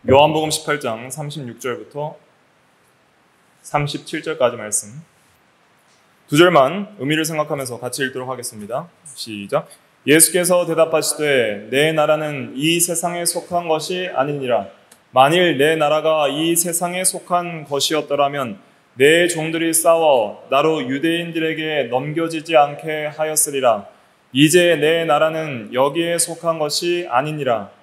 요한복음 18장 36절부터 37절까지 말씀. 두 절만 의미를 생각하면서 같이 읽도록 하겠습니다. 시작. 예수께서 대답하시되 내 나라는 이 세상에 속한 것이 아니니라. 만일 내 나라가 이 세상에 속한 것이었더라면 내 종들이 싸워 나로 유대인들에게 넘겨지지 않게 하였으리라. 이제 내 나라는 여기에 속한 것이 아니니라.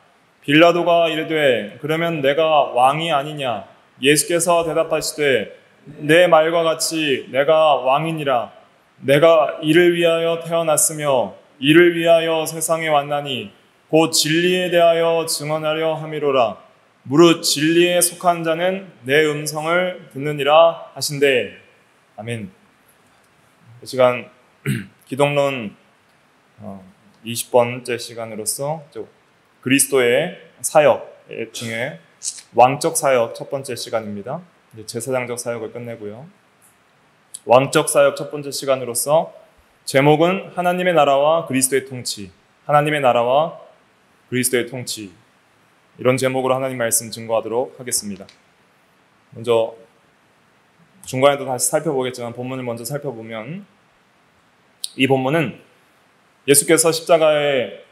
빌라도가 이르되 그러면 내가 왕이 아니냐? 예수께서 대답하시되 내 말과 같이 내가 왕이니라. 내가 이를 위하여 태어났으며 이를 위하여 세상에 왔나니 곧 진리에 대하여 증언하려 함이로라. 무릇 진리에 속한 자는 내 음성을 듣느니라 하신대. 아멘. 이 시간 기독론 20번째 시간으로서 그리스도의 사역 중에 왕적 사역 첫 번째 시간입니다. 제사장적 사역을 끝내고요. 왕적 사역 첫 번째 시간으로서 제목은 하나님의 나라와 그리스도의 통치, 하나님의 나라와 그리스도의 통치, 이런 제목으로 하나님 말씀 증거하도록 하겠습니다. 먼저 중간에도 다시 살펴보겠지만 본문을 먼저 살펴보면 이 본문은 예수께서 십자가에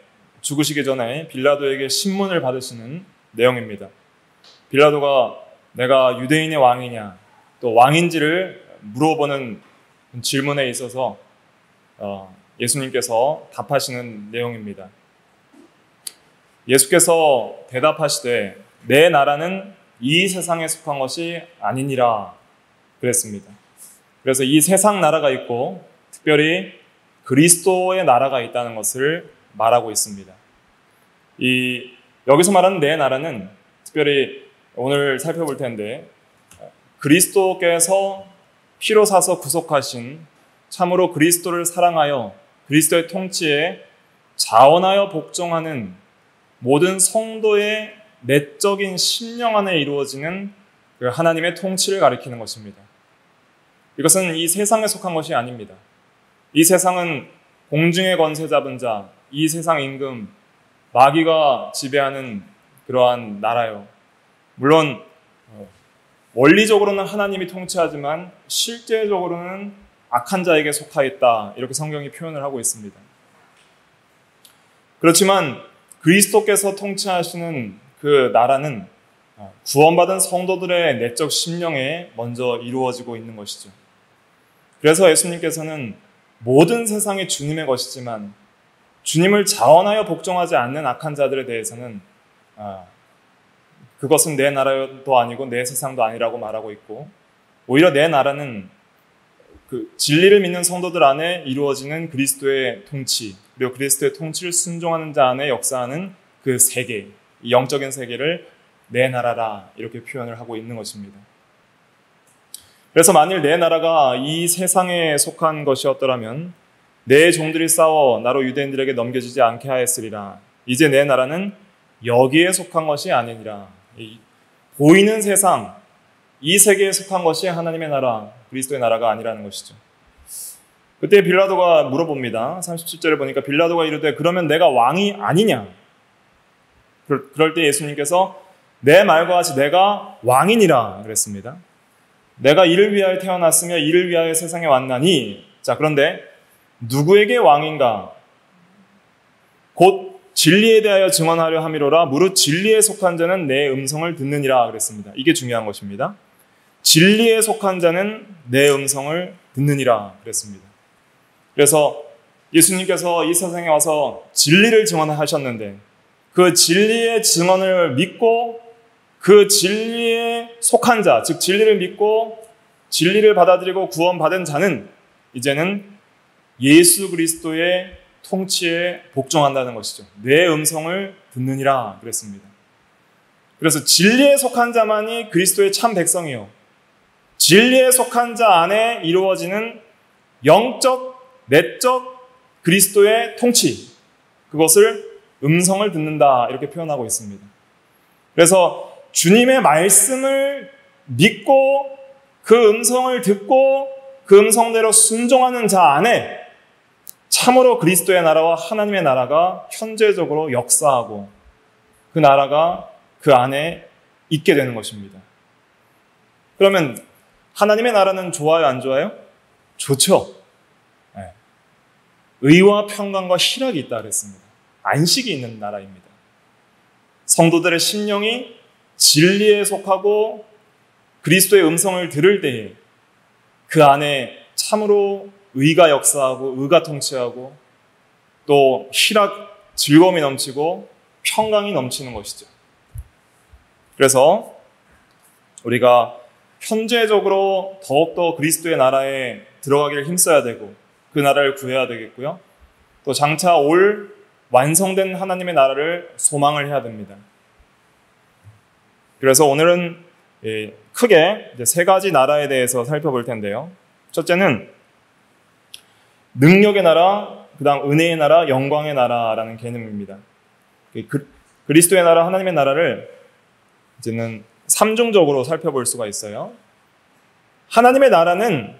죽으시기 전에 빌라도에게 신문을 받으시는 내용입니다. 빌라도가 내가 유대인의 왕이냐 또 왕인지를 물어보는 질문에 있어서 예수님께서 답하시는 내용입니다. 예수께서 대답하시되 내 나라는 이 세상에 속한 것이 아니니라 그랬습니다. 그래서 이 세상 나라가 있고 특별히 그리스도의 나라가 있다는 것을 말하고 있습니다. 여기서 말하는 내 나라는 특별히 오늘 살펴볼 텐데 그리스도께서 피로 사서 구속하신 참으로 그리스도를 사랑하여 그리스도의 통치에 자원하여 복종하는 모든 성도의 내적인 심령 안에 이루어지는 그 하나님의 통치를 가리키는 것입니다. 이것은 이 세상에 속한 것이 아닙니다. 이 세상은 공중의 권세 잡은 자, 이 세상 임금, 마귀가 지배하는 그러한 나라요. 물론 원리적으로는 하나님이 통치하지만 실제적으로는 악한 자에게 속하 있다, 이렇게 성경이 표현을 하고 있습니다. 그렇지만 그리스도께서 통치하시는 그 나라는 구원받은 성도들의 내적 심령에 먼저 이루어지고 있는 것이죠. 그래서 예수님께서는 모든 세상이 주님의 것이지만 주님을 자원하여 복종하지 않는 악한 자들에 대해서는 그것은 내 나라도 아니고 내 세상도 아니라고 말하고 있고, 오히려 내 나라는 그 진리를 믿는 성도들 안에 이루어지는 그리스도의 통치, 그리고 그리스도의 통치를 순종하는 자 안에 역사하는 그 세계, 이 영적인 세계를 내 나라라 이렇게 표현을 하고 있는 것입니다. 그래서 만일 내 나라가 이 세상에 속한 것이었더라면 내 종들이 싸워 나로 유대인들에게 넘겨지지 않게 하였으리라. 이제 내 나라는 여기에 속한 것이 아니니라. 보이는 세상, 이 세계에 속한 것이 하나님의 나라, 그리스도의 나라가 아니라는 것이죠. 그때 빌라도가 물어봅니다. 37절에 보니까 빌라도가 이르되 그러면 내가 왕이 아니냐? 그럴 때 예수님께서 내 말과 같이 내가 왕이니라 그랬습니다. 내가 이를 위하여 태어났으며 이를 위하여 세상에 왔나니. 자, 그런데 누구에게 왕인가? 곧 진리에 대하여 증언하려 함이로라. 무릇 진리에 속한 자는 내 음성을 듣느니라 그랬습니다. 이게 중요한 것입니다. 진리에 속한 자는 내 음성을 듣느니라 그랬습니다. 그래서 예수님께서 이 세상에 와서 진리를 증언하셨는데 그 진리의 증언을 믿고 그 진리에 속한 자, 즉 진리를 믿고 진리를 받아들이고 구원받은 자는 이제는 예수 그리스도의 통치에 복종한다는 것이죠. 내 음성을 듣느니라 그랬습니다. 그래서 진리에 속한 자만이 그리스도의 참 백성이요, 진리에 속한 자 안에 이루어지는 영적, 내적 그리스도의 통치, 그것을 음성을 듣는다 이렇게 표현하고 있습니다. 그래서 주님의 말씀을 믿고 그 음성을 듣고 그 음성대로 순종하는 자 안에 참으로 그리스도의 나라와 하나님의 나라가 현재적으로 역사하고 그 나라가 그 안에 있게 되는 것입니다. 그러면 하나님의 나라는 좋아요, 안 좋아요? 좋죠. 네. 의와 평강과 희락이 있다 그랬습니다. 안식이 있는 나라입니다. 성도들의 심령이 진리에 속하고 그리스도의 음성을 들을 때에 그 안에 참으로 의가 역사하고 의가 통치하고 또 희락, 즐거움이 넘치고 평강이 넘치는 것이죠. 그래서 우리가 현재적으로 더욱더 그리스도의 나라에 들어가기를 힘써야 되고 그 나라를 구해야 되겠고요. 또 장차 올 완성된 하나님의 나라를 소망을 해야 됩니다. 그래서 오늘은 크게 세 가지 나라에 대해서 살펴볼 텐데요. 첫째는 능력의 나라, 그 다음 은혜의 나라, 영광의 나라라는 개념입니다. 그리스도의 나라, 하나님의 나라를 이제는 삼중적으로 살펴볼 수가 있어요. 하나님의 나라는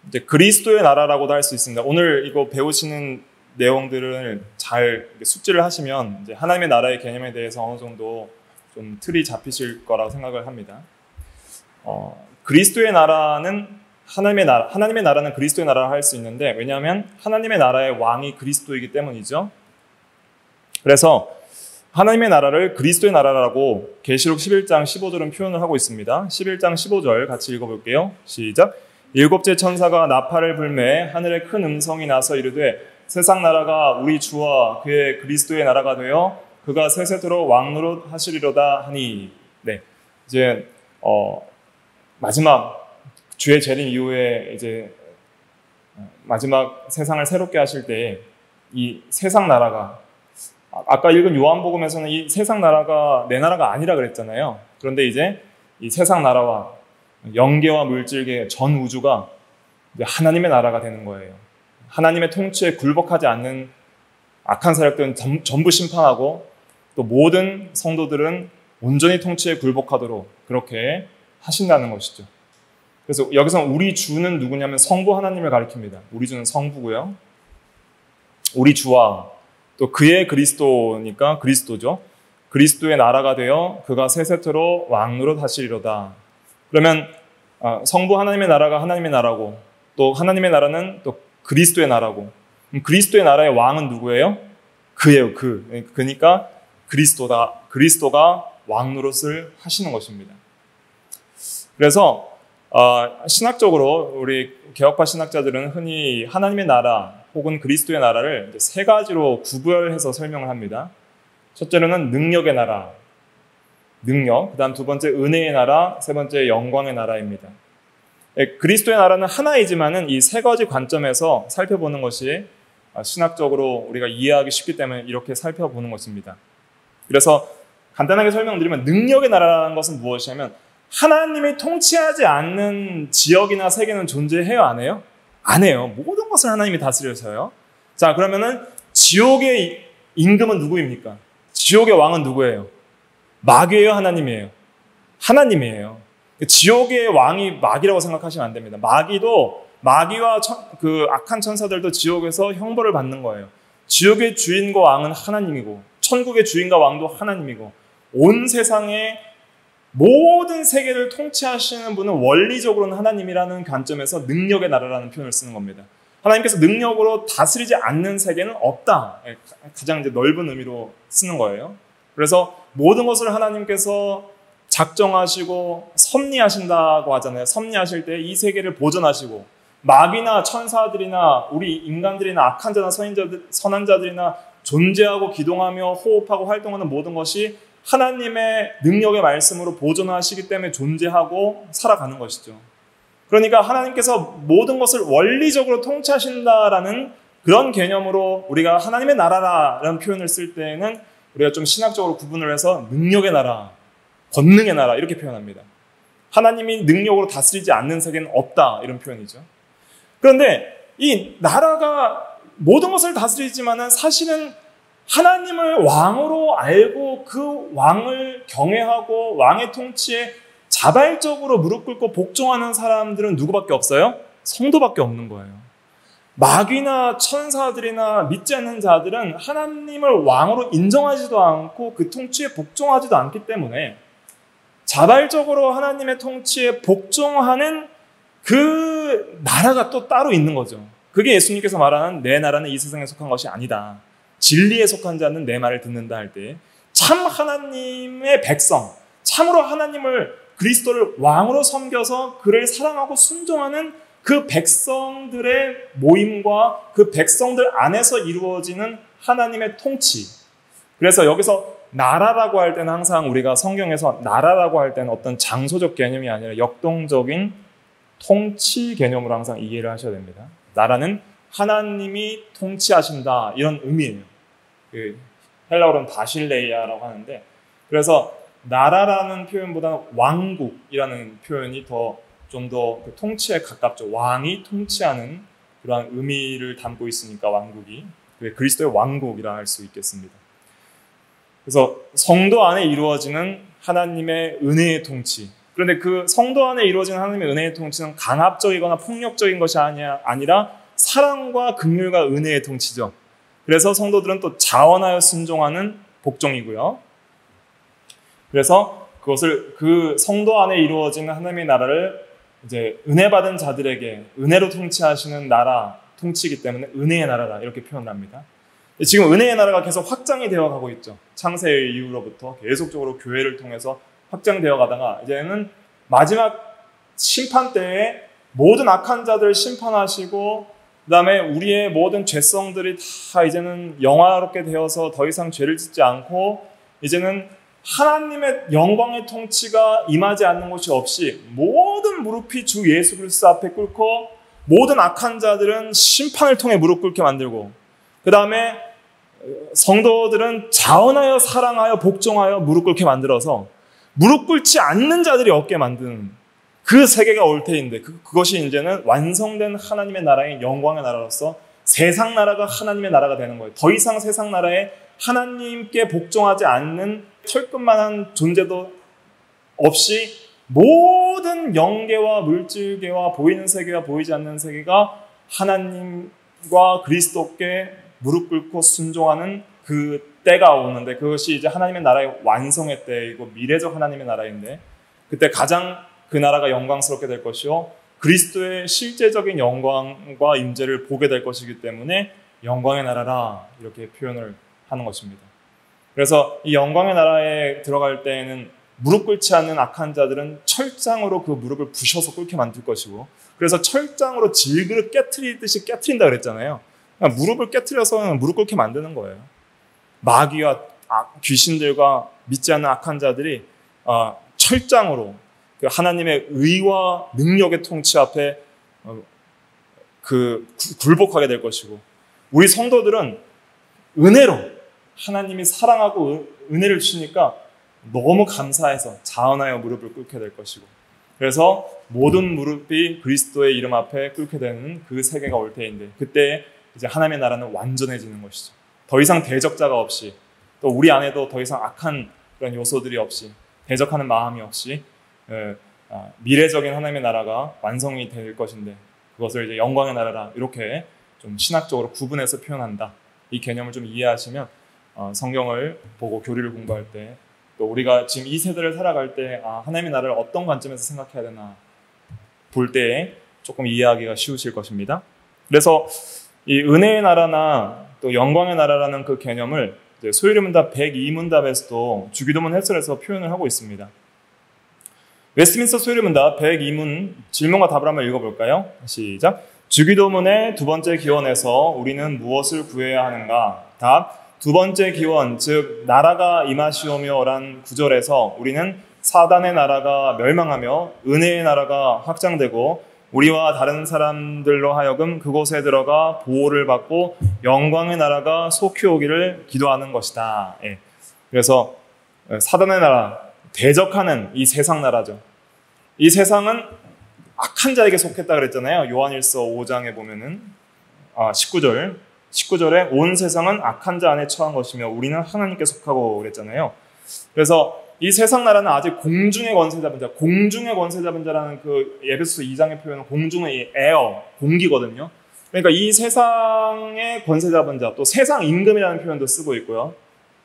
이제 그리스도의 나라라고도 할 수 있습니다. 오늘 이거 배우시는 내용들을 잘 숙지를 하시면 이제 하나님의 나라의 개념에 대해서 어느 정도 좀 틀이 잡히실 거라고 생각을 합니다. 그리스도의 나라는 하나님의 나라는 그리스도의 나라를 할 수 있는데, 왜냐하면 하나님의 나라의 왕이 그리스도이기 때문이죠. 그래서 하나님의 나라를 그리스도의 나라라고 계시록 11장 15절은 표현을 하고 있습니다. 11장 15절 같이 읽어볼게요. 시작. 일곱째 천사가 나팔을 불매 하늘에 큰 음성이 나서 이르되 세상 나라가 우리 주와 그의 그리스도의 나라가 되어 그가 세세토록 왕노릇 하시리로다 하니. 네, 이제 마지막 주의 재림 이후에 이제 마지막 세상을 새롭게 하실 때 이 세상 나라가, 아까 읽은 요한복음에서는 이 세상 나라가 내 나라가 아니라 그랬잖아요. 그런데 이제 이 세상 나라와 영계와 물질계 전 우주가 이제 하나님의 나라가 되는 거예요. 하나님의 통치에 굴복하지 않는 악한 세력들은 전부 심판하고 또 모든 성도들은 온전히 통치에 굴복하도록 그렇게 하신다는 것이죠. 그래서 여기서 우리 주는 누구냐면 성부 하나님을 가리킵니다. 우리 주는 성부고요. 우리 주와 또 그의 그리스도니까 그리스도죠. 그리스도의 나라가 되어 그가 세세토록 왕노릇 하시리로다. 그러면 성부 하나님의 나라가 하나님의 나라고 또 하나님의 나라는 또 그리스도의 나라고, 그리스도의 나라의 왕은 누구예요? 그예요. 그러니까 그리스도가 왕노릇을 하시는 것입니다. 그래서 신학적으로 우리 개혁파 신학자들은 흔히 하나님의 나라 혹은 그리스도의 나라를 세 가지로 구별해서 설명을 합니다. 첫째로는 능력의 나라, 그 다음 두 번째 은혜의 나라, 세 번째 영광의 나라입니다. 그리스도의 나라는 하나이지만은 이 세 가지 관점에서 살펴보는 것이 신학적으로 우리가 이해하기 쉽기 때문에 이렇게 살펴보는 것입니다. 그래서 간단하게 설명드리면 능력의 나라라는 것은 무엇이냐면 하나님이 통치하지 않는 지역이나 세계는 존재해요, 안 해요? 안 해요. 모든 것을 하나님이 다스려서요. 자, 그러면은 지옥의 임금은 누구입니까? 지옥의 왕은 누구예요? 마귀예요, 하나님이에요? 하나님이에요. 지옥의 왕이 마귀라고 생각하시면 안 됩니다. 마귀와 그 악한 천사들도 지옥에서 형벌을 받는 거예요. 지옥의 주인과 왕은 하나님이고 천국의 주인과 왕도 하나님이고 온 세상의 모든 세계를 통치하시는 분은 원리적으로는 하나님이라는 관점에서 능력의 나라라는 표현을 쓰는 겁니다. 하나님께서 능력으로 다스리지 않는 세계는 없다. 가장 이제 넓은 의미로 쓰는 거예요. 그래서 모든 것을 하나님께서 작정하시고 섭리하신다고 하잖아요. 섭리하실 때 이 세계를 보존하시고 마귀나 천사들이나 우리 인간들이나 악한 자나 선한 자들이나 존재하고 기동하며 호흡하고 활동하는 모든 것이 하나님의 능력의 말씀으로 보존하시기 때문에 존재하고 살아가는 것이죠. 그러니까 하나님께서 모든 것을 원리적으로 통치하신다라는 그런 개념으로 우리가 하나님의 나라라는 표현을 쓸 때는 우리가 좀 신학적으로 구분을 해서 능력의 나라, 권능의 나라 이렇게 표현합니다. 하나님이 능력으로 다스리지 않는 세계는 없다 이런 표현이죠. 그런데 이 나라가 모든 것을 다스리지만은 사실은 하나님을 왕으로 알고 그 왕을 경외하고 왕의 통치에 자발적으로 무릎 꿇고 복종하는 사람들은 누구밖에 없어요? 성도밖에 없는 거예요. 마귀나 천사들이나 믿지 않는 자들은 하나님을 왕으로 인정하지도 않고 그 통치에 복종하지도 않기 때문에 자발적으로 하나님의 통치에 복종하는 그 나라가 또 따로 있는 거죠. 그게 예수님께서 말하는 내 나라는 이 세상에 속한 것이 아니다. 진리에 속한 자는 내 말을 듣는다 할 때 참 하나님의 백성, 참으로 하나님을 그리스도를 왕으로 섬겨서 그를 사랑하고 순종하는 그 백성들의 모임과 그 백성들 안에서 이루어지는 하나님의 통치. 그래서 여기서 나라라고 할 때는 항상 우리가 성경에서 나라라고 할 때는 어떤 장소적 개념이 아니라 역동적인 통치 개념으로 항상 이해를 하셔야 됩니다. 나라는 하나님이 통치하신다 이런 의미예요. 헬라어로는 바실레이아라고 하는데, 그래서 나라라는 표현보다는 왕국이라는 표현이 좀 더 통치에 가깝죠. 왕이 통치하는 그러한 의미를 담고 있으니까 왕국이 그리스도의 왕국이라 할 수 있겠습니다. 그래서 성도 안에 이루어지는 하나님의 은혜의 통치. 그런데 그 성도 안에 이루어지는 하나님의 은혜의 통치는 강압적이거나 폭력적인 것이 아니라 사랑과 긍휼과 은혜의 통치죠. 그래서 성도들은 또 자원하여 순종하는 복종이고요. 그래서 그것을 그 성도 안에 이루어지는 하나님의 나라를 이제 은혜 받은 자들에게 은혜로 통치하시는 나라 통치이기 때문에 은혜의 나라다 이렇게 표현합니다. 지금 은혜의 나라가 계속 확장이 되어 가고 있죠. 창세 이후로부터 계속적으로 교회를 통해서 확장되어 가다가 이제는 마지막 심판 때에 모든 악한 자들을 심판하시고 그 다음에 우리의 모든 죄성들이 다 이제는 영화롭게 되어서 더 이상 죄를 짓지 않고 이제는 하나님의 영광의 통치가 임하지 않는 것이 없이 모든 무릎이 주 예수 그리스도 앞에 꿇고 모든 악한 자들은 심판을 통해 무릎 꿇게 만들고 그 다음에 성도들은 자원하여 사랑하여 복종하여 무릎 꿇게 만들어서 무릎 꿇지 않는 자들이 얻게 만드는 그 세계가 올 테인데 그것이 이제는 완성된 하나님의 나라의 영광의 나라로서 세상 나라가 하나님의 나라가 되는 거예요. 더 이상 세상 나라에 하나님께 복종하지 않는 털끝만한 존재도 없이 모든 영계와 물질계와 보이는 세계와 보이지 않는 세계가 하나님과 그리스도께 무릎 꿇고 순종하는 그 때가 오는데 그것이 이제 하나님의 나라의 완성의 때이고 미래적 하나님의 나라인데 그때 가장 그 나라가 영광스럽게 될 것이요 그리스도의 실제적인 영광과 임재를 보게 될 것이기 때문에 영광의 나라라 이렇게 표현을 하는 것입니다. 그래서 이 영광의 나라에 들어갈 때에는 무릎 꿇지 않는 악한 자들은 철장으로 그 무릎을 부셔서 꿇게 만들 것이고 그래서 철장으로 질그릇 깨트리듯이 깨트린다 그랬잖아요. 그러니까 무릎을 깨트려서 무릎 꿇게 만드는 거예요. 마귀와 귀신들과 믿지 않는 악한 자들이 철장으로 그 하나님의 의와 능력의 통치 앞에 굴복하게 될 것이고 우리 성도들은 은혜로 하나님이 사랑하고 은혜를 주시니까 너무 감사해서 자원하여 무릎을 꿇게 될 것이고 그래서 모든 무릎이 그리스도의 이름 앞에 꿇게 되는 그 세계가 올 때인데 그때 이제 하나님의 나라는 완전해지는 것이죠. 더 이상 대적자가 없이 또 우리 안에도 더 이상 악한 그런 요소들이 없이 대적하는 마음이 없이 미래적인 하나님의 나라가 완성이 될 것인데 그것을 이제 영광의 나라라 이렇게 좀 신학적으로 구분해서 표현한다. 이 개념을 좀 이해하시면 성경을 보고 교리를 공부할 때 또 우리가 지금 이 세대를 살아갈 때 하나님의 나라를 어떤 관점에서 생각해야 되나 볼 때에 조금 이해하기가 쉬우실 것입니다. 그래서 이 은혜의 나라나 또 영광의 나라라는 그 개념을 소유리문답 102문답에서도 주기도문 해설에서 표현을 하고 있습니다. 웨스트민스터 소유리문답 102문 질문과 답을 한번 읽어볼까요? 시작. 주기도문의 두 번째 기원에서 우리는 무엇을 구해야 하는가? 답. 두 번째 기원, 즉 나라가 임하시오며란 구절에서 우리는 사단의 나라가 멸망하며 은혜의 나라가 확장되고 우리와 다른 사람들로 하여금 그곳에 들어가 보호를 받고 영광의 나라가 속히 오기를 기도하는 것이다. 예. 그래서 사단의 나라, 대적하는 이 세상 나라죠. 이 세상은 악한 자에게 속했다 그랬잖아요. 요한일서 5장에 보면은 19절에 온 세상은 악한 자 안에 처한 것이며 우리는 하나님께 속하고 그랬잖아요. 그래서 이 세상 나라는 아직 공중의 권세 잡은 자, 공중의 권세 잡은 자라는 그 에베소서 2장의 표현은 공중의 에어, 공기거든요. 그러니까 이 세상의 권세 잡은 자, 또 세상 임금이라는 표현도 쓰고 있고요.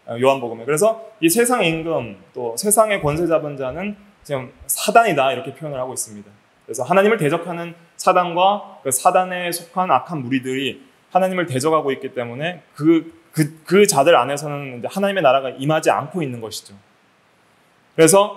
요한복음에. 그래서 이 세상 임금, 또 세상의 권세 잡은 자는 지금 사단이다 이렇게 표현을 하고 있습니다. 그래서 하나님을 대적하는 사단과 그 사단에 속한 악한 무리들이 하나님을 대적하고 있기 때문에 그 자들 안에서는 하나님의 나라가 임하지 않고 있는 것이죠.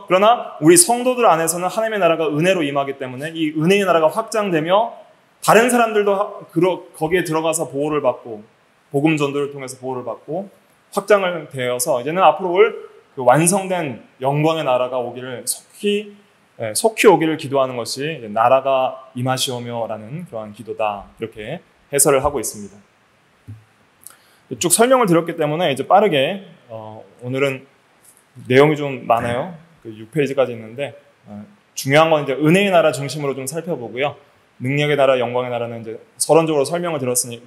그러나 우리 성도들 안에서는 하나님의 나라가 은혜로 임하기 때문에 이 은혜의 나라가 확장되며 다른 사람들도 거기에 들어가서 보호를 받고 복음 전도를 통해서 보호를 받고 확장을 되어서 이제는 앞으로 올 그 완성된 영광의 나라가 오기를 속히 오기를 기도하는 것이 나라가 임하시오며라는 그러한 기도다 이렇게 해설을 하고 있습니다. 쭉 설명을 드렸기 때문에 이제 빠르게 오늘은 내용이 좀 많아요. 6페이지까지 있는데 중요한 건 이제 은혜의 나라 중심으로 좀 살펴보고요. 능력의 나라, 영광의 나라는 이제 서론적으로 설명을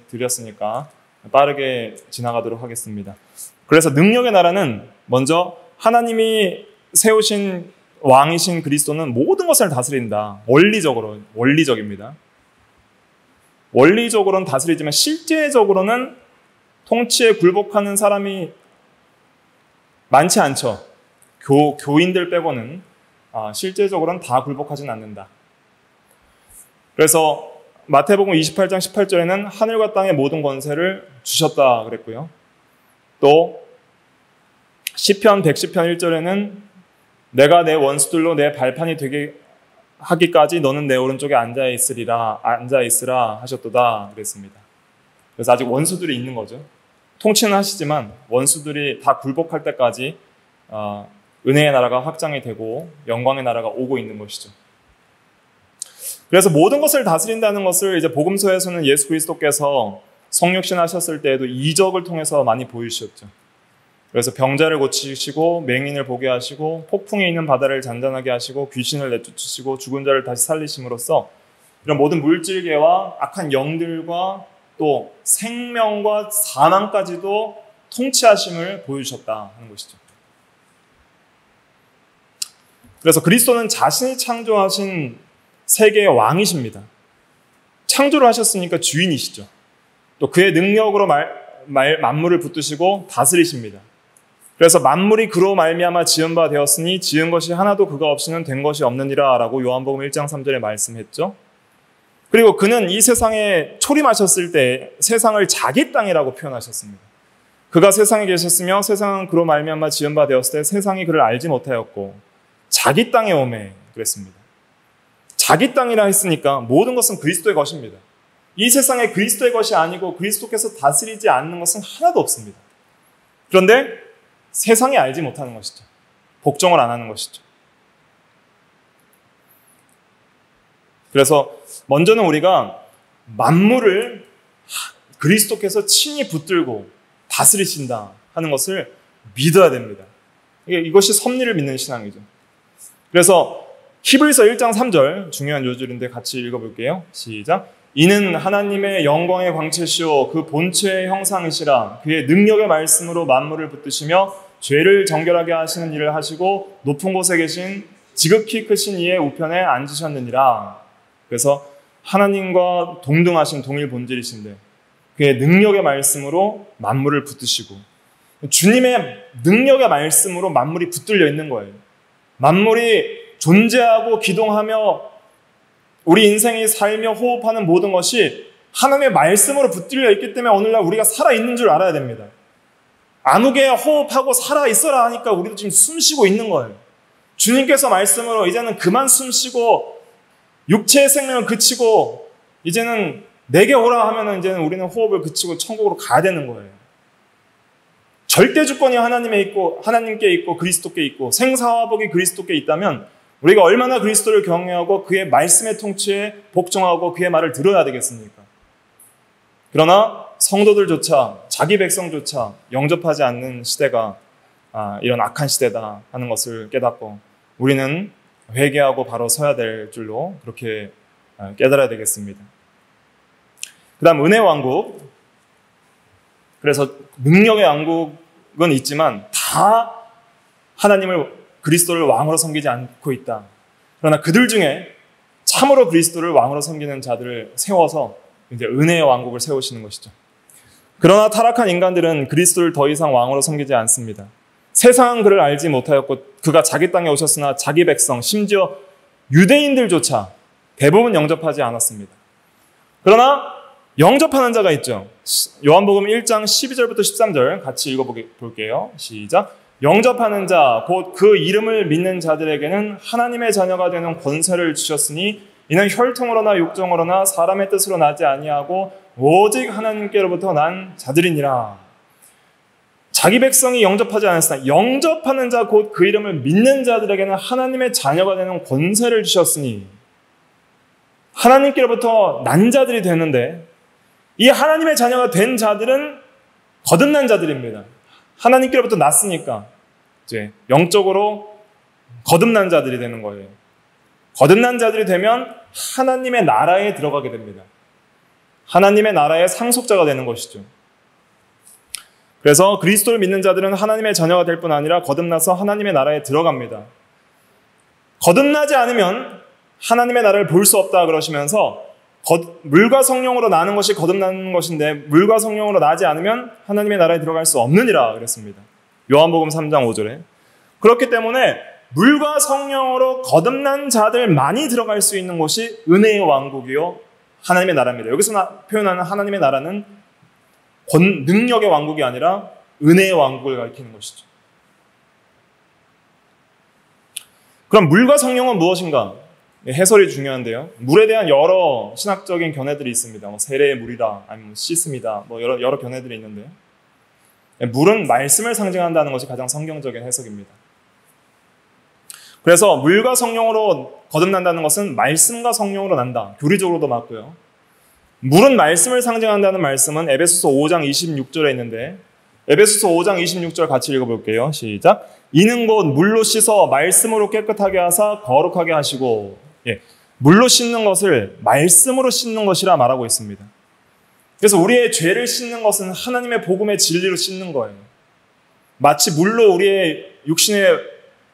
드렸으니까 빠르게 지나가도록 하겠습니다. 그래서 능력의 나라는 먼저 하나님이 세우신 왕이신 그리스도는 모든 것을 다스린다. 원리적입니다. 원리적으로는 다스리지만 실제적으로는 통치에 굴복하는 사람이 많지 않죠. 교인들 빼고는 실제적으로는 다 굴복하진 않는다. 그래서 마태복음 28장 18절에는 하늘과 땅의 모든 권세를 주셨다 그랬고요. 또 시편 110편 1절에는 내가 내 원수들로 내 발판이 되게 하기까지 너는 내 오른쪽에 앉아있으라 하셨도다 그랬습니다. 그래서 아직 원수들이 있는 거죠. 통치는 하시지만 원수들이 다 굴복할 때까지 은혜의 나라가 확장이 되고 영광의 나라가 오고 있는 것이죠. 그래서 모든 것을 다스린다는 것을 이제 복음서에서는 예수 그리스도께서 성육신 하셨을 때에도 이적을 통해서 많이 보여주셨죠. 그래서 병자를 고치시고 맹인을 보게 하시고 폭풍이 있는 바다를 잔잔하게 하시고 귀신을 내쫓으시고 죽은 자를 다시 살리심으로써 이런 모든 물질계와 악한 영들과 또 생명과 사망까지도 통치하심을 보여주셨다 하는 것이죠. 그래서 그리스도는 자신이 창조하신 세계의 왕이십니다. 창조를 하셨으니까 주인이시죠. 또 그의 능력으로 만물을 붙드시고 다스리십니다. 그래서 만물이 그로 말미암아 지은 바 되었으니 지은 것이 하나도 그가 없이는 된 것이 없느니라 라고 요한복음 1장 3절에 말씀했죠. 그리고 그는 이 세상에 초림하셨을 때 세상을 자기 땅이라고 표현하셨습니다. 그가 세상에 계셨으며 세상은 그로 말미암아 지은 바 되었을 때 세상이 그를 알지 못하였고 자기 땅에 오매 그랬습니다. 자기 땅이라 했으니까 모든 것은 그리스도의 것입니다. 이 세상에 그리스도의 것이 아니고 그리스도께서 다스리지 않는 것은 하나도 없습니다. 그런데 세상이 알지 못하는 것이죠. 복종을 안 하는 것이죠. 그래서 먼저는 우리가 만물을 그리스도께서 친히 붙들고 다스리신다 하는 것을 믿어야 됩니다. 이것이 섭리를 믿는 신앙이죠. 그래서 히브리서 1장 3절 중요한 요절인데 같이 읽어볼게요. 시작. 이는 하나님의 영광의 광채시오 그 본체의 형상이시라 그의 능력의 말씀으로 만물을 붙드시며 죄를 정결하게 하시는 일을 하시고 높은 곳에 계신 지극히 크신 이의 우편에 앉으셨느니라. 그래서 하나님과 동등하신 동일 본질이신데 그의 능력의 말씀으로 만물을 붙드시고 주님의 능력의 말씀으로 만물이 붙들려 있는 거예요. 만물이 존재하고 기동하며 우리 인생이 살며 호흡하는 모든 것이 하나님의 말씀으로 붙들려 있기 때문에 오늘날 우리가 살아있는 줄 알아야 됩니다. 아무개 호흡하고 살아있어라 하니까 우리도 지금 숨쉬고 있는 거예요. 주님께서 말씀으로 이제는 그만 숨쉬고 육체의 생명을 그치고 이제는 내게 오라 하면은 이제는 우리는 호흡을 그치고 천국으로 가야 되는 거예요. 절대 주권이 하나님께 있고 그리스도께 있고 생사와 복이 그리스도께 있다면 우리가 얼마나 그리스도를 경외하고 그의 말씀의 통치에 복종하고 그의 말을 들어야 되겠습니까? 그러나 성도들조차 자기 백성조차 영접하지 않는 시대가 이런 악한 시대다 하는 것을 깨닫고 우리는 회개하고 바로 서야 될 줄로 그렇게 깨달아야 되겠습니다. 그 다음 은혜 왕국. 그래서 능력의 왕국은 있지만 다 하나님을 그리스도를 왕으로 섬기지 않고 있다. 그러나 그들 중에 참으로 그리스도를 왕으로 섬기는 자들을 세워서 이제 은혜의 왕국을 세우시는 것이죠. 그러나 타락한 인간들은 그리스도를 더 이상 왕으로 섬기지 않습니다. 세상은 그를 알지 못하였고 그가 자기 땅에 오셨으나 자기 백성 심지어 유대인들조차 대부분 영접하지 않았습니다. 그러나 영접하는 자가 있죠. 요한복음 1장 12절부터 13절 같이 읽어볼게요. 시작. 영접하는 자, 곧 그 이름을 믿는 자들에게는 하나님의 자녀가 되는 권세를 주셨으니 이는 혈통으로나 육정으로나 사람의 뜻으로 나지 아니하고 오직 하나님께로부터 난 자들이니라. 자기 백성이 영접하지 않았으나 영접하는 자, 곧 그 이름을 믿는 자들에게는 하나님의 자녀가 되는 권세를 주셨으니 하나님께로부터 난 자들이 되는데 이 하나님의 자녀가 된 자들은 거듭난 자들입니다. 하나님께로부터 났으니까 이제 영적으로 거듭난 자들이 되는 거예요. 거듭난 자들이 되면 하나님의 나라에 들어가게 됩니다. 하나님의 나라의 상속자가 되는 것이죠. 그래서 그리스도를 믿는 자들은 하나님의 자녀가 될 뿐 아니라 거듭나서 하나님의 나라에 들어갑니다. 거듭나지 않으면 하나님의 나라를 볼 수 없다 그러시면서 물과 성령으로 나는 것이 거듭나는 것인데 물과 성령으로 나지 않으면 하나님의 나라에 들어갈 수 없느니라 그랬습니다. 요한복음 3장 5절에. 그렇기 때문에 물과 성령으로 거듭난 자들만이 들어갈 수 있는 곳이 은혜의 왕국이요 하나님의 나라입니다. 여기서 표현하는 하나님의 나라는 능력의 왕국이 아니라 은혜의 왕국을 가리키는 것이죠. 그럼 물과 성령은 무엇인가? 해설이 중요한데요. 물에 대한 여러 신학적인 견해들이 있습니다. 세례의 물이라, 아니면 씻음이다, 여러 견해들이 있는데요. 물은 말씀을 상징한다는 것이 가장 성경적인 해석입니다. 그래서 물과 성령으로 거듭난다는 것은 말씀과 성령으로 난다. 교리적으로도 맞고요. 물은 말씀을 상징한다는 말씀은 에베소서 5장 26절에 있는데 에베소서 5장 26절 같이 읽어볼게요. 시작. 이는 곧 물로 씻어 말씀으로 깨끗하게 하사 거룩하게 하시고 물로 씻는 것을 말씀으로 씻는 것이라 말하고 있습니다. 그래서 우리의 죄를 씻는 것은 하나님의 복음의 진리로 씻는 거예요. 마치 물로 우리의 육신의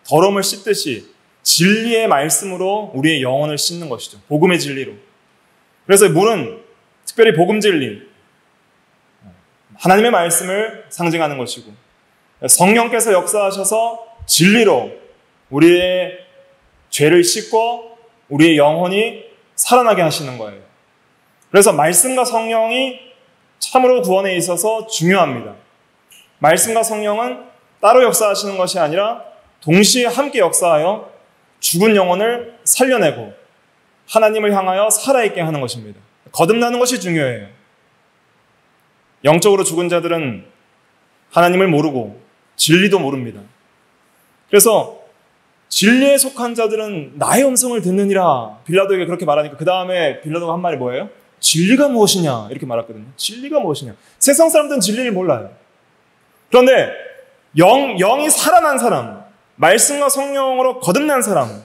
더러움을 씻듯이 진리의 말씀으로 우리의 영혼을 씻는 것이죠. 복음의 진리로. 그래서 물은 특별히 복음 진리, 하나님의 말씀을 상징하는 것이고 성령께서 역사하셔서 진리로 우리의 죄를 씻고 우리의 영혼이 살아나게 하시는 거예요. 그래서 말씀과 성령이 참으로 구원에 있어서 중요합니다. 말씀과 성령은 따로 역사하시는 것이 아니라 동시에 함께 역사하여 죽은 영혼을 살려내고 하나님을 향하여 살아있게 하는 것입니다. 거듭나는 것이 중요해요. 영적으로 죽은 자들은 하나님을 모르고 진리도 모릅니다. 그래서 진리에 속한 자들은 나의 음성을 듣느니라 빌라도에게 그렇게 말하니까 그 다음에 빌라도가 한 말이 뭐예요? 진리가 무엇이냐 이렇게 말했거든요. 진리가 무엇이냐. 세상 사람들은 진리를 몰라요. 그런데 영이 살아난 사람, 말씀과 성령으로 거듭난 사람,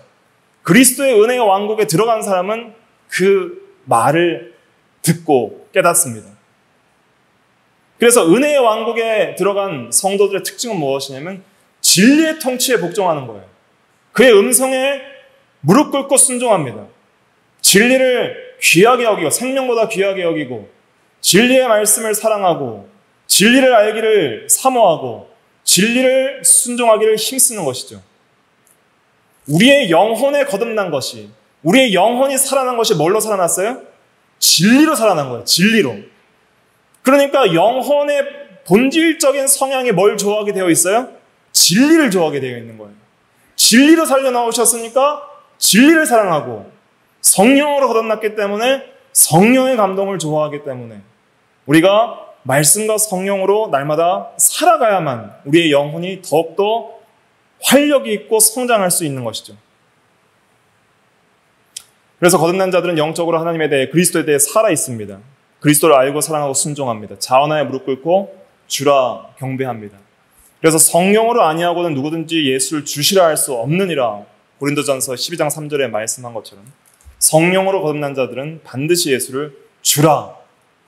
그리스도의 은혜의 왕국에 들어간 사람은 그 말을 듣고 깨닫습니다. 그래서 은혜의 왕국에 들어간 성도들의 특징은 무엇이냐면 진리의 통치에 복종하는 거예요. 그의 음성에 무릎 꿇고 순종합니다. 진리를 귀하게 여기고 생명보다 귀하게 여기고 진리의 말씀을 사랑하고 진리를 알기를 사모하고 진리를 순종하기를 힘쓰는 것이죠. 우리의 영혼에 거듭난 것이, 우리의 영혼이 살아난 것이 뭘로 살아났어요? 진리로 살아난 거예요. 진리로. 그러니까 영혼의 본질적인 성향이 뭘 좋아하게 되어 있어요? 진리를 좋아하게 되어 있는 거예요. 진리로 살려나오셨으니까 진리를 사랑하고 성령으로 거듭났기 때문에 성령의 감동을 좋아하기 때문에 우리가 말씀과 성령으로 날마다 살아가야만 우리의 영혼이 더욱더 활력이 있고 성장할 수 있는 것이죠. 그래서 거듭난 자들은 영적으로 하나님에 대해 그리스도에 대해 살아있습니다. 그리스도를 알고 사랑하고 순종합니다. 자원하에 무릎 꿇고 주라 경배합니다. 그래서 성령으로 아니하고는 누구든지 예수를 주시라 할 수 없느니라 고린도전서 12장 3절에 말씀한 것처럼 성령으로 거듭난 자들은 반드시 예수를 주라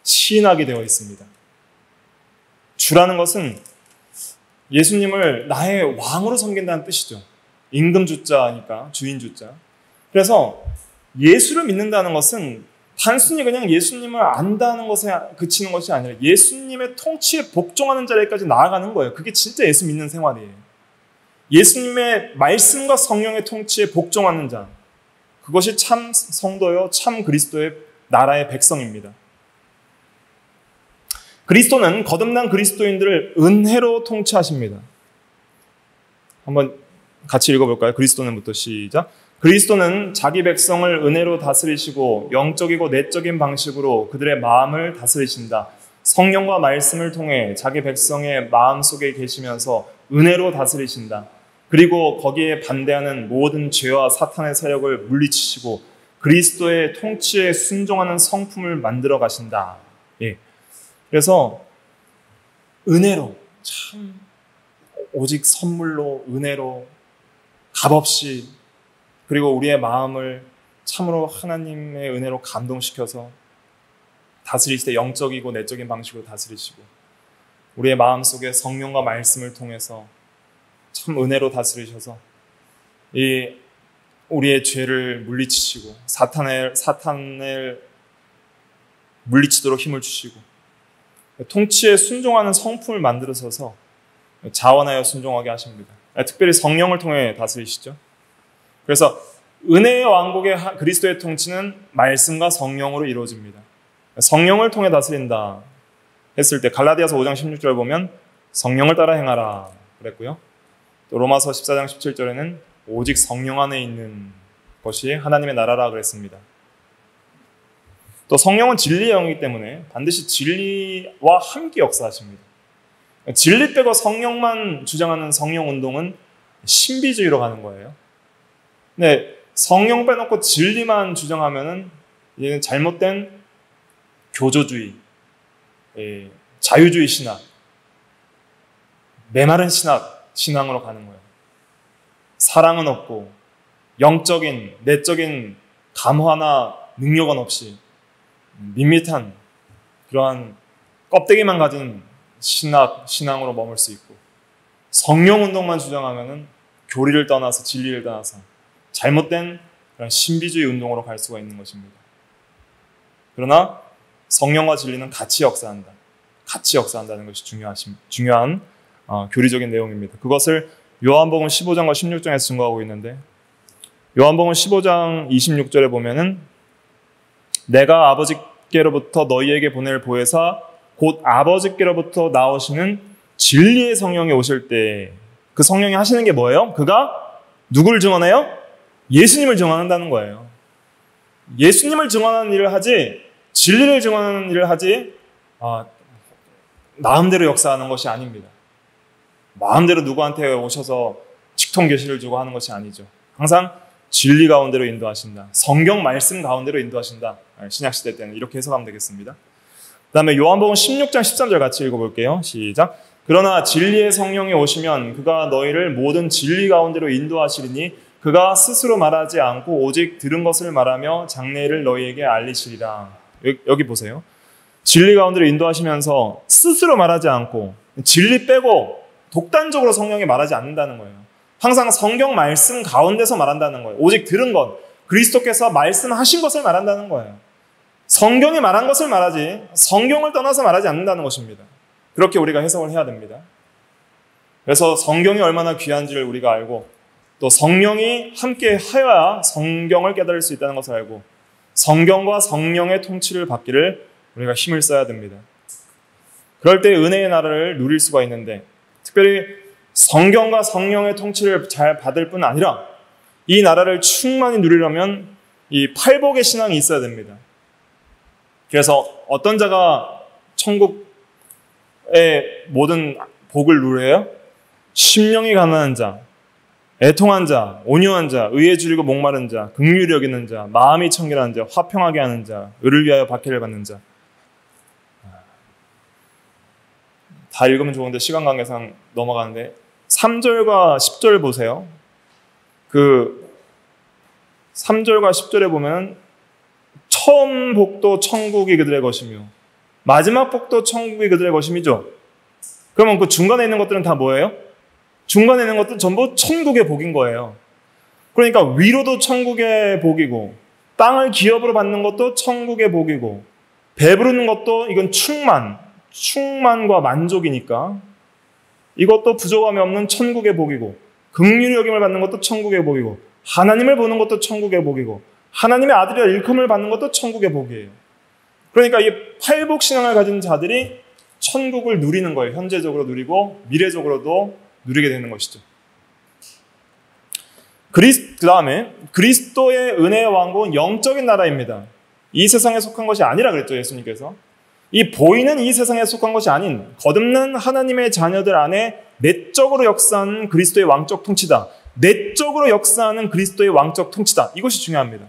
시인하게 되어 있습니다. 주라는 것은 예수님을 나의 왕으로 섬긴다는 뜻이죠. 임금 주자니까 주인 주자. 그래서 예수를 믿는다는 것은 단순히 그냥 예수님을 안다는 것에 그치는 것이 아니라 예수님의 통치에 복종하는 자리까지 나아가는 거예요. 그게 진짜 예수 믿는 생활이에요. 예수님의 말씀과 성령의 통치에 복종하는 자, 그것이 참 성도요, 참 그리스도의 나라의 백성입니다. 그리스도는 거듭난 그리스도인들을 은혜로 통치하십니다. 한번 같이 읽어볼까요? 그리스도는부터 시작. 그리스도는 자기 백성을 은혜로 다스리시고 영적이고 내적인 방식으로 그들의 마음을 다스리신다. 성령과 말씀을 통해 자기 백성의 마음속에 계시면서 은혜로 다스리신다. 그리고 거기에 반대하는 모든 죄와 사탄의 세력을 물리치시고 그리스도의 통치에 순종하는 성품을 만들어 가신다. 예. 그래서 은혜로, 참 오직 선물로, 은혜로, 값없이, 그리고 우리의 마음을 참으로 하나님의 은혜로 감동시켜서 다스리실 때 영적이고 내적인 방식으로 다스리시고 우리의 마음속에 성령과 말씀을 통해서 참 은혜로 다스리셔서 이 우리의 죄를 물리치시고 사탄을 물리치도록 힘을 주시고 통치에 순종하는 성품을 만들어서서 자원하여 순종하게 하십니다. 특별히 성령을 통해 다스리시죠. 그래서 은혜의 왕국의 그리스도의 통치는 말씀과 성령으로 이루어집니다. 성령을 통해 다스린다 했을 때 갈라디아서 5장 16절 보면 성령을 따라 행하라 그랬고요. 또 로마서 14장 17절에는 오직 성령 안에 있는 것이 하나님의 나라라 그랬습니다. 또 성령은 진리의 영이기 때문에 반드시 진리와 함께 역사하십니다. 진리 빼고 성령만 주장하는 성령 운동은 신비주의로 가는 거예요. 근데 성령 빼놓고 진리만 주장하면은 이제는 잘못된 교조주의, 자유주의 신학, 메마른 신앙으로 가는 거예요. 사랑은 없고 영적인, 내적인 감화나 능력은 없이 밋밋한 그러한 껍데기만 가진 신앙으로 머물 수 있고 성령 운동만 주장하면은 교리를 떠나서 진리를 떠나서 잘못된 그런 신비주의 운동으로 갈 수가 있는 것입니다. 그러나 성령과 진리는 같이 역사한다. 같이 역사한다는 것이 중요한 교리적인 내용입니다. 그것을 요한복음 15장과 16장에서 증거하고 있는데 요한복음 15장 26절에 보면은 내가 아버지께로부터 너희에게 보낼 보혜사 곧 아버지께로부터 나오시는 진리의 성령이 오실 때 그 성령이 하시는 게 뭐예요? 그가 누구를 증언해요? 예수님을 증언한다는 거예요. 예수님을 증언하는 일을 하지 진리를 증언하는 일을 하지 마음대로 역사하는 것이 아닙니다. 마음대로 누구한테 오셔서 직통 계시를 주고 하는 것이 아니죠. 항상 진리 가운데로 인도하신다. 성경 말씀 가운데로 인도하신다. 신약시대 때는 이렇게 해석하면 되겠습니다. 그 다음에 요한복음 16장 13절 같이 읽어볼게요. 시작. 그러나 진리의 성령이 오시면 그가 너희를 모든 진리 가운데로 인도하시리니 그가 스스로 말하지 않고 오직 들은 것을 말하며 장래를 너희에게 알리시리라. 여기 보세요. 진리 가운데로 인도하시면서 스스로 말하지 않고 진리 빼고 독단적으로 성령이 말하지 않는다는 거예요. 항상 성경 말씀 가운데서 말한다는 거예요. 오직 들은 것, 그리스도께서 말씀하신 것을 말한다는 거예요. 성경이 말한 것을 말하지 성경을 떠나서 말하지 않는다는 것입니다. 그렇게 우리가 해석을 해야 됩니다. 그래서 성경이 얼마나 귀한지를 우리가 알고 또 성령이 함께 하여야 성경을 깨달을 수 있다는 것을 알고 성경과 성령의 통치를 받기를 우리가 힘을 써야 됩니다. 그럴 때 은혜의 나라를 누릴 수가 있는데 특별히 성경과 성령의 통치를 잘 받을 뿐 아니라 이 나라를 충만히 누리려면 이 팔복의 신앙이 있어야 됩니다. 그래서 어떤 자가 천국의 모든 복을 누려요? 심령이 가난한 자, 애통한 자, 온유한 자, 의에 줄이고 목마른 자, 긍휼히 여기는 자, 마음이 청결한 자, 화평하게 하는 자, 의를 위하여 박해를 받는 자. 다 읽으면 좋은데 시간 관계상 넘어가는데 3절과 10절 보세요. 그 3절과 10절에 보면 처음 복도 천국이 그들의 것이며 마지막 복도 천국이 그들의 것임이죠. 그러면 그 중간에 있는 것들은 다 뭐예요? 중간에 있는 것들은 전부 천국의 복인 거예요. 그러니까 위로도 천국의 복이고 땅을 기업으로 받는 것도 천국의 복이고 배부르는 것도 이건 충만과 만족이니까 이것도 부족함이 없는 천국의 복이고 긍휼히 여김을 받는 것도 천국의 복이고 하나님을 보는 것도 천국의 복이고 하나님의 아들이라 일컬음을 받는 것도 천국의 복이에요. 그러니까 이 팔복신앙을 가진 자들이 천국을 누리는 거예요. 현재적으로 누리고 미래적으로도 누리게 되는 것이죠. 그 다음에 그리스도의 은혜의 왕국은 영적인 나라입니다. 이 세상에 속한 것이 아니라 그랬죠, 예수님께서. 이 보이는 이 세상에 속한 것이 아닌 거듭난 하나님의 자녀들 안에 내적으로 역사하는 그리스도의 왕적 통치다. 내적으로 역사하는 그리스도의 왕적 통치다. 이것이 중요합니다.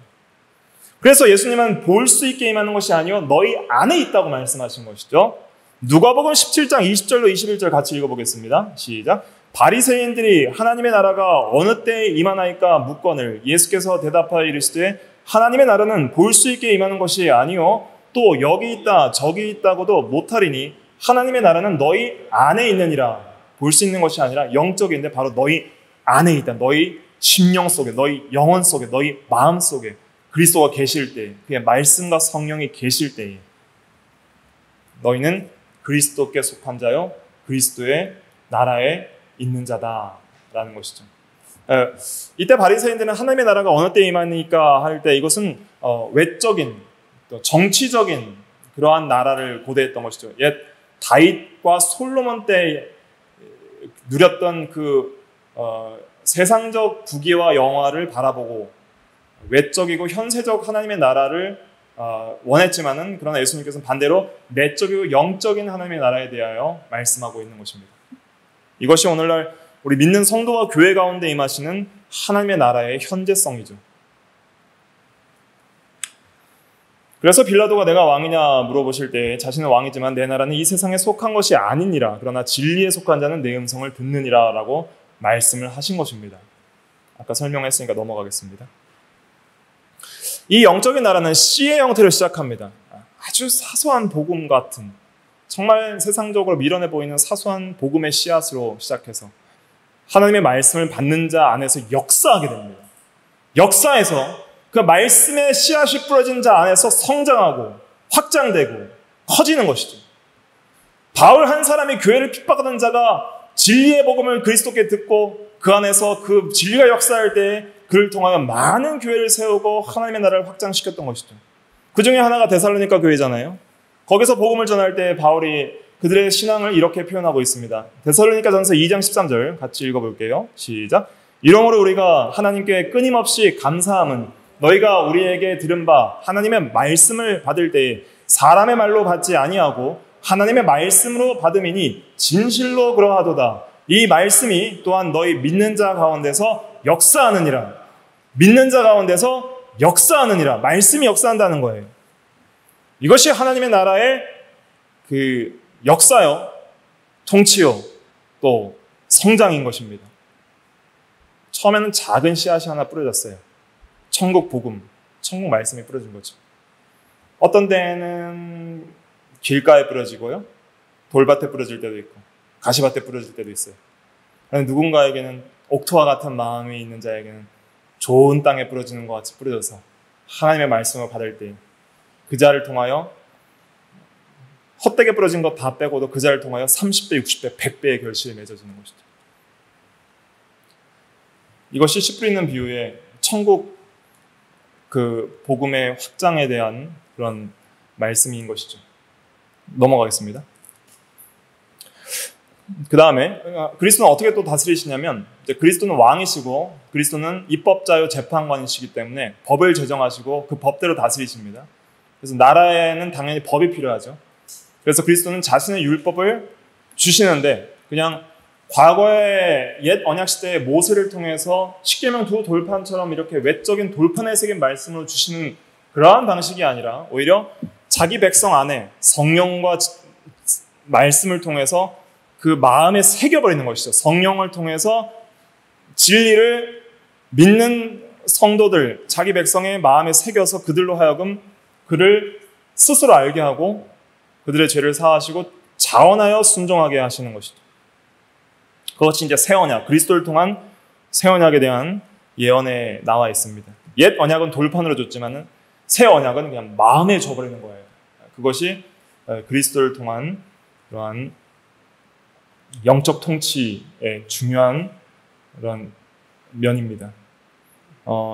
그래서 예수님은 볼 수 있게 임하는 것이 아니요 너희 안에 있다고 말씀하신 것이죠. 누가복음 17장 20절로 21절 같이 읽어보겠습니다. 시작. 바리새인들이 하나님의 나라가 어느 때에 임하나이까 묻거늘 예수께서 대답하여 이르시되 하나님의 나라는 볼 수 있게 임하는 것이 아니요 또 여기 있다 저기 있다고도 못하리니 하나님의 나라는 너희 안에 있느니라. 볼 수 있는 것이 아니라 영적인데 바로 너희 안에 있다. 너희 심령 속에, 너희 영혼 속에, 너희 마음 속에 그리스도가 계실 때, 그의 말씀과 성령이 계실 때에 너희는 그리스도께 속한 자요 그리스도의 나라에 있는 자다라는 것이죠. 이때 바리새인들은 하나님의 나라가 어느 때에 임하니까 할 때 이것은 외적인, 또 정치적인 그러한 나라를 고대했던 것이죠. 옛 다윗과 솔로몬 때 누렸던 그 세상적 부귀와 영화를 바라보고 외적이고 현세적 하나님의 나라를 원했지만은 그러나 예수님께서는 반대로 내적이고 영적인 하나님의 나라에 대하여 말씀하고 있는 것입니다. 이것이 오늘날 우리 믿는 성도와 교회 가운데 임하시는 하나님의 나라의 현재성이죠. 그래서 빌라도가 내가 왕이냐 물어보실 때 자신은 왕이지만 내 나라는 이 세상에 속한 것이 아니니라. 그러나 진리에 속한 자는 내 음성을 듣느니라 라고 말씀을 하신 것입니다. 아까 설명했으니까 넘어가겠습니다. 이 영적인 나라는 씨의 형태로 시작합니다. 아주 사소한 복음 같은, 정말 세상적으로 미련해 보이는 사소한 복음의 씨앗으로 시작해서 하나님의 말씀을 받는 자 안에서 역사하게 됩니다. 역사에서 그 말씀의 씨앗이 뿌려진 자 안에서 성장하고 확장되고 커지는 것이죠. 바울 한 사람이 교회를 핍박하던 자가 진리의 복음을 그리스도께 듣고 그 안에서 그 진리가 역사할 때 그를 통하여 많은 교회를 세우고 하나님의 나라를 확장시켰던 것이죠. 그 중에 하나가 데살로니가 교회잖아요. 거기서 복음을 전할 때 바울이 그들의 신앙을 이렇게 표현하고 있습니다. 데살로니가전서 2장 13절 같이 읽어볼게요. 시작. 이러므로 우리가 하나님께 끊임없이 감사함은 너희가 우리에게 들은 바 하나님의 말씀을 받을 때에 사람의 말로 받지 아니하고 하나님의 말씀으로 받음이니 진실로 그러하도다. 이 말씀이 또한 너희 믿는 자 가운데서 역사하느니라. 믿는 자 가운데서 역사하느니라. 말씀이 역사한다는 거예요. 이것이 하나님의 나라의 그 역사요, 통치요, 또 성장인 것입니다. 처음에는 작은 씨앗이 하나 뿌려졌어요. 천국 복음, 천국 말씀이 뿌려진 거죠. 어떤 데는 길가에 뿌려지고요, 돌밭에 뿌려질 때도 있고 가시밭에 뿌려질 때도 있어요. 누군가에게는 옥토와 같은 마음이 있는 자에게는 좋은 땅에 뿌려지는 것 같이 뿌려져서 하나님의 말씀을 받을 때 그 자를 통하여 헛되게 뿌려진 것 다 빼고도 그 자를 통하여 30배, 60배, 100배의 결실이 맺어지는 것이죠. 이것이 씨 뿌리는 비유의 천국 그 복음의 확장에 대한 그런 말씀인 것이죠. 넘어가겠습니다. 그 다음에 그리스도는 어떻게 또 다스리시냐면, 이제 그리스도는 왕이시고 그리스도는 입법자요 재판관이시기 때문에 법을 제정하시고 그 법대로 다스리십니다. 그래서 나라에는 당연히 법이 필요하죠. 그래서 그리스도는 자신의 율법을 주시는데 그냥 과거의 옛 언약 시대의 모세를 통해서 십계명 두 돌판처럼 이렇게 외적인 돌판에 새긴 말씀으로 주시는 그러한 방식이 아니라 오히려 자기 백성 안에 성령과 말씀을 통해서 그 마음에 새겨버리는 것이죠. 성령을 통해서 진리를 믿는 성도들, 자기 백성의 마음에 새겨서 그들로 하여금 그를 스스로 알게 하고 그들의 죄를 사하시고 자원하여 순종하게 하시는 것이죠. 그것이 이제 새 언약, 그리스도를 통한 새 언약에 대한 예언에 나와 있습니다. 옛 언약은 돌판으로 줬지만은 새 언약은 그냥 마음에 줘버리는 거예요. 그것이 그리스도를 통한 그러한 영적 통치의 중요한 그런 면입니다.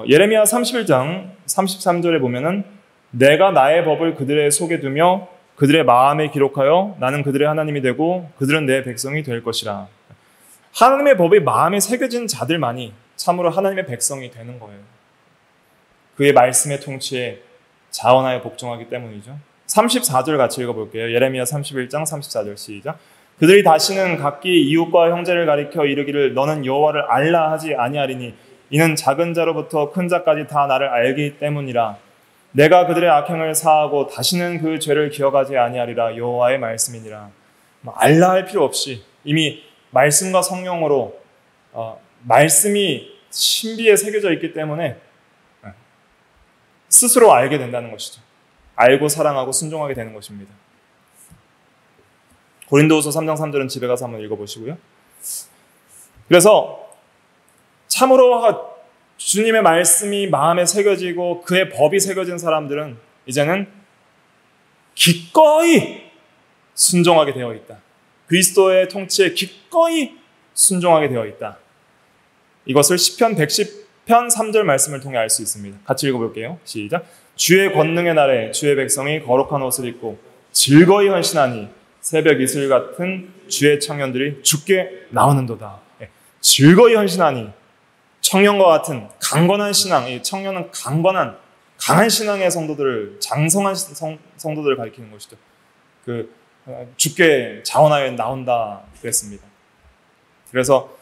예레미야 31장 33절에 보면은 내가 나의 법을 그들의 속에 두며 그들의 마음에 기록하여 나는 그들의 하나님이 되고 그들은 내 백성이 될 것이라. 하나님의 법이 마음에 새겨진 자들만이 참으로 하나님의 백성이 되는 거예요. 그의 말씀의 통치에 자원하여 복종하기 때문이죠. 34절 같이 읽어볼게요. 예레미야 31장 34절 시작. 그들이 다시는 각기 이웃과 형제를 가리켜 이르기를 너는 여호와를 알라 하지 아니하리니 이는 작은 자로부터 큰 자까지 다 나를 알기 때문이라. 내가 그들의 악행을 사하고 다시는 그 죄를 기억하지 아니하리라. 여호와의 말씀이니라. 알라 할 필요 없이 이미 말씀과 성령으로 말씀이 신비에 새겨져 있기 때문에 스스로 알게 된다는 것이죠. 알고 사랑하고 순종하게 되는 것입니다. 고린도후서 3장 3절은 집에 가서 한번 읽어보시고요. 그래서 참으로 주님의 말씀이 마음에 새겨지고 그의 법이 새겨진 사람들은 이제는 기꺼이 순종하게 되어 있다. 그리스도의 통치에 기꺼이 순종하게 되어 있다. 이것을 시편 110편 3절 말씀을 통해 알 수 있습니다. 같이 읽어볼게요. 시작. 주의 권능의 날에 주의 백성이 거룩한 옷을 입고 즐거이 헌신하니 새벽 이슬 같은 주의 청년들이 주께 나오는도다. 즐거이 헌신하니 청년과 같은 강건한 신앙, 이 청년은 강한 신앙의 성도들을, 장성한 성도들을 가리키는 것이죠. 주께 자원하여 나온다 그랬습니다. 그래서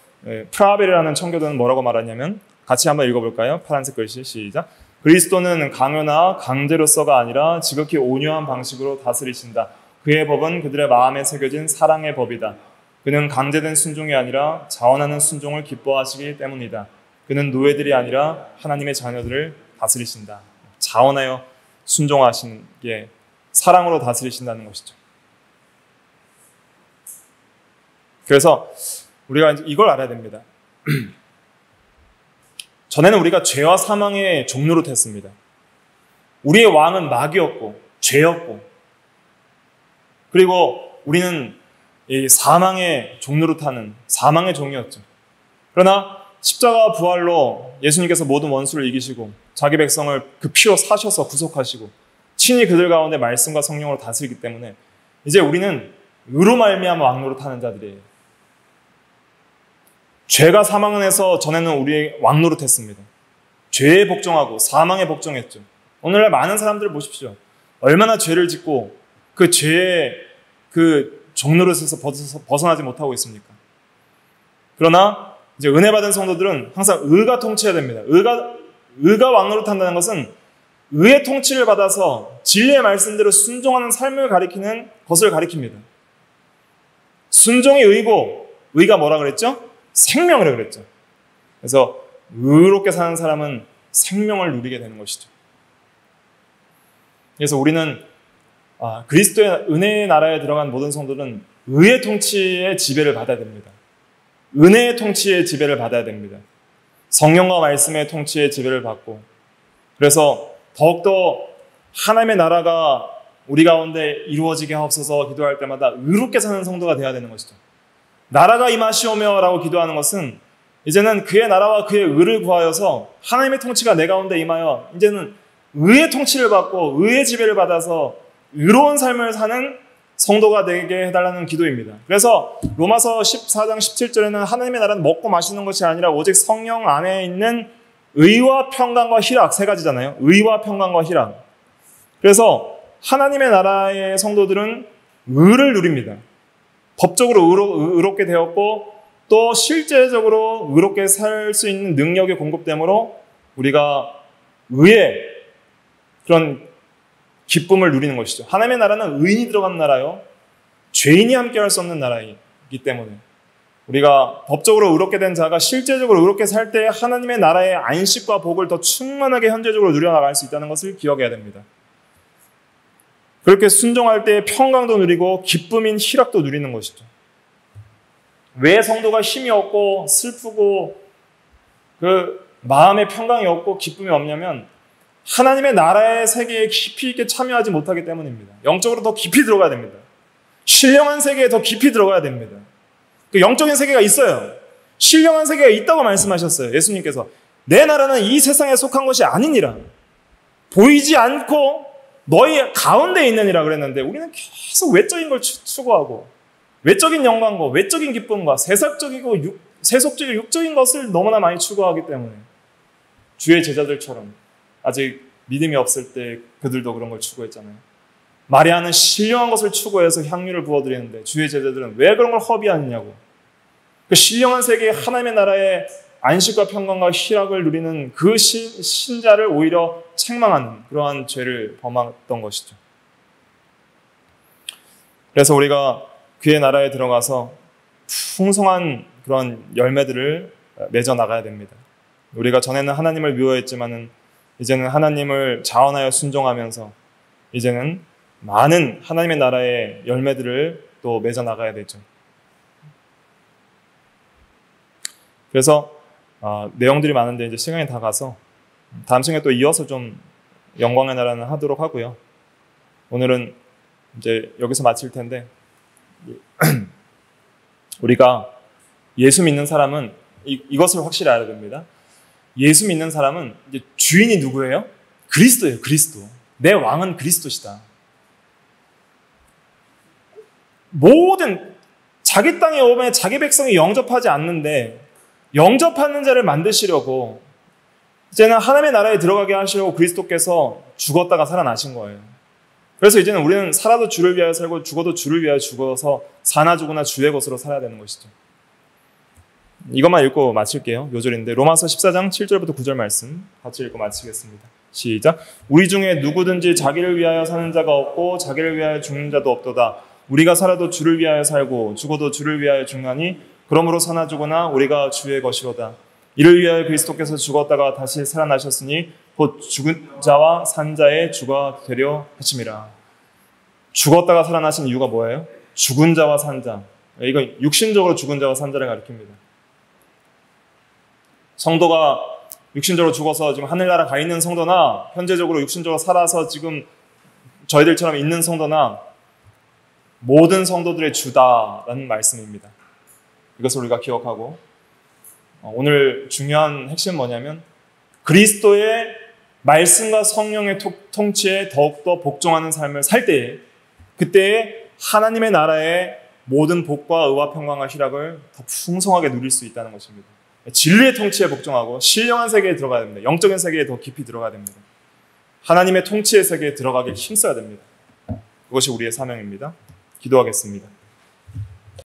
프라벨이라는 청교도는 뭐라고 말하냐면 같이 한번 읽어볼까요? 파란색 글씨 시작. 그리스도는 강요나 강제로서가 아니라 지극히 온유한 방식으로 다스리신다. 그의 법은 그들의 마음에 새겨진 사랑의 법이다. 그는 강제된 순종이 아니라 자원하는 순종을 기뻐하시기 때문이다. 그는 노예들이 아니라 하나님의 자녀들을 다스리신다. 자원하여 순종하시는 게 사랑으로 다스리신다는 것이죠. 그래서 우리가 이걸 알아야 됩니다. 전에는 우리가 죄와 사망의 종노릇했습니다. 우리의 왕은 마귀였고 죄였고 그리고 우리는 이 사망의 종노릇하는 사망의 종이었죠. 그러나 십자가 부활로 예수님께서 모든 원수를 이기시고 자기 백성을 그 피로 사셔서 구속하시고 친히 그들 가운데 말씀과 성령으로 다스리기 때문에 이제 우리는 의로 말미암아 왕노릇하는 자들이에요. 죄가 사망해서 전에는 우리 왕노릇했습니다. 죄에 복종하고 사망에 복종했죠. 오늘날 많은 사람들을 보십시오. 얼마나 죄를 짓고 그 죄의 그 종노릇에서 벗어나지 못하고 있습니까? 그러나 이제 은혜 받은 성도들은 항상 의가 통치해야 됩니다. 의가 왕노릇한다는 것은 의의 통치를 받아서 진리의 말씀대로 순종하는 삶을 가리키는 것을 가리킵니다. 순종이 의고 의가 뭐라 그랬죠? 생명이라고 그랬죠. 그래서 의롭게 사는 사람은 생명을 누리게 되는 것이죠. 그래서 우리는 그리스도의 은혜의 나라에 들어간 모든 성도는 의의 통치의 지배를 받아야 됩니다. 은혜의 통치의 지배를 받아야 됩니다. 성령과 말씀의 통치의 지배를 받고 그래서 더욱더 하나님의 나라가 우리 가운데 이루어지게 하옵소서 기도할 때마다 의롭게 사는 성도가 되어야 되는 것이죠. 나라가 임하시오며 라고 기도하는 것은 이제는 그의 나라와 그의 의를 구하여서 하나님의 통치가 내 가운데 임하여 이제는 의의 통치를 받고 의의 지배를 받아서 의로운 삶을 사는 성도가 되게 해달라는 기도입니다. 그래서 로마서 14장 17절에는 하나님의 나라는 먹고 마시는 것이 아니라 오직 성령 안에 있는 의와 평강과 희락 세 가지잖아요. 의와 평강과 희락. 그래서 하나님의 나라의 성도들은 의를 누립니다. 법적으로 의롭게 되었고 또 실제적으로 의롭게 살 수 있는 능력이 공급되므로 우리가 의의 그런 기쁨을 누리는 것이죠. 하나님의 나라는 의인이 들어간 나라요. 죄인이 함께할 수 없는 나라이기 때문에 우리가 법적으로 의롭게 된 자가 실제적으로 의롭게 살 때 하나님의 나라의 안식과 복을 더 충만하게 현재적으로 누려나갈 수 있다는 것을 기억해야 됩니다. 그렇게 순종할 때 평강도 누리고 기쁨인 희락도 누리는 것이죠. 왜 성도가 힘이 없고 슬프고 그 마음의 평강이 없고 기쁨이 없냐면 하나님의 나라의 세계에 깊이 있게 참여하지 못하기 때문입니다. 영적으로 더 깊이 들어가야 됩니다. 신령한 세계에 더 깊이 들어가야 됩니다. 그 영적인 세계가 있어요. 신령한 세계가 있다고 말씀하셨어요. 예수님께서 내 나라는 이 세상에 속한 것이 아니니라. 보이지 않고 너희 가운데 있느니라 그랬는데 우리는 계속 외적인 걸 추구하고 외적인 영광과 외적인 기쁨과 세속적이고 육적인 것을 너무나 많이 추구하기 때문에 주의 제자들처럼 아직 믿음이 없을 때 그들도 그런 걸 추구했잖아요. 마리아는 신령한 것을 추구해서 향유를 부어드리는데 주의 제자들은 왜 그런 걸 허비하느냐고. 그 신령한 세계의 하나님의 나라의 안식과 평강과 희락을 누리는 그 신자를 오히려 책망하는 그러한 죄를 범했던 것이죠. 그래서 우리가 그의 나라에 들어가서 풍성한 그런 열매들을 맺어 나가야 됩니다. 우리가 전에는 하나님을 미워했지만은 이제는 하나님을 자원하여 순종하면서 이제는 많은 하나님의 나라의 열매들을 또 맺어 나가야 되죠. 그래서 내용들이 많은데 이제 시간이 다 가서 다음 시간에 또 이어서 좀 영광의 나라는 하도록 하고요. 오늘은 이제 여기서 마칠 텐데 우리가 예수 믿는 사람은 이것을 확실히 알아야 됩니다. 예수 믿는 사람은 이제 주인이 누구예요? 그리스도예요. 그리스도. 내 왕은 그리스도시다. 모든 자기 땅에 오면 자기 백성이 영접하지 않는데 영접하는 자를 만드시려고 이제는 하나님의 나라에 들어가게 하시려고 그리스도께서 죽었다가 살아나신 거예요. 그래서 이제는 우리는 살아도 주를 위하여 살고 죽어도 주를 위하여 죽어서 사나 죽으나 주의 것으로 살아야 되는 것이죠. 이것만 읽고 마칠게요. 요절인데 로마서 14장 7절부터 9절 말씀 같이 읽고 마치겠습니다. 시작. 우리 중에 누구든지 자기를 위하여 사는 자가 없고 자기를 위하여 죽는 자도 없도다. 우리가 살아도 주를 위하여 살고 죽어도 주를 위하여 죽나니 그러므로 사나 죽으나 우리가 주의 것이로다. 이를 위하여 그리스도께서 죽었다가 다시 살아나셨으니 곧 죽은 자와 산 자의 주가 되려 하심이라. 죽었다가 살아나신 이유가 뭐예요? 죽은 자와 산 자. 이건 육신적으로 죽은 자와 산 자를 가리킵니다. 성도가 육신적으로 죽어서 지금 하늘나라 가 있는 성도나 현재적으로 육신적으로 살아서 지금 저희들처럼 있는 성도나 모든 성도들의 주다라는 말씀입니다. 이것을 우리가 기억하고 오늘 중요한 핵심은 뭐냐면 그리스도의 말씀과 성령의 통치에 더욱더 복종하는 삶을 살 때에 그때에 하나님의 나라의 모든 복과 의와 평강과 희락을 더 풍성하게 누릴 수 있다는 것입니다. 진리의 통치에 복종하고 신령한 세계에 들어가야 됩니다. 영적인 세계에 더 깊이 들어가야 됩니다. 하나님의 통치의 세계에 들어가길 힘써야 됩니다. 그것이 우리의 사명입니다. 기도하겠습니다.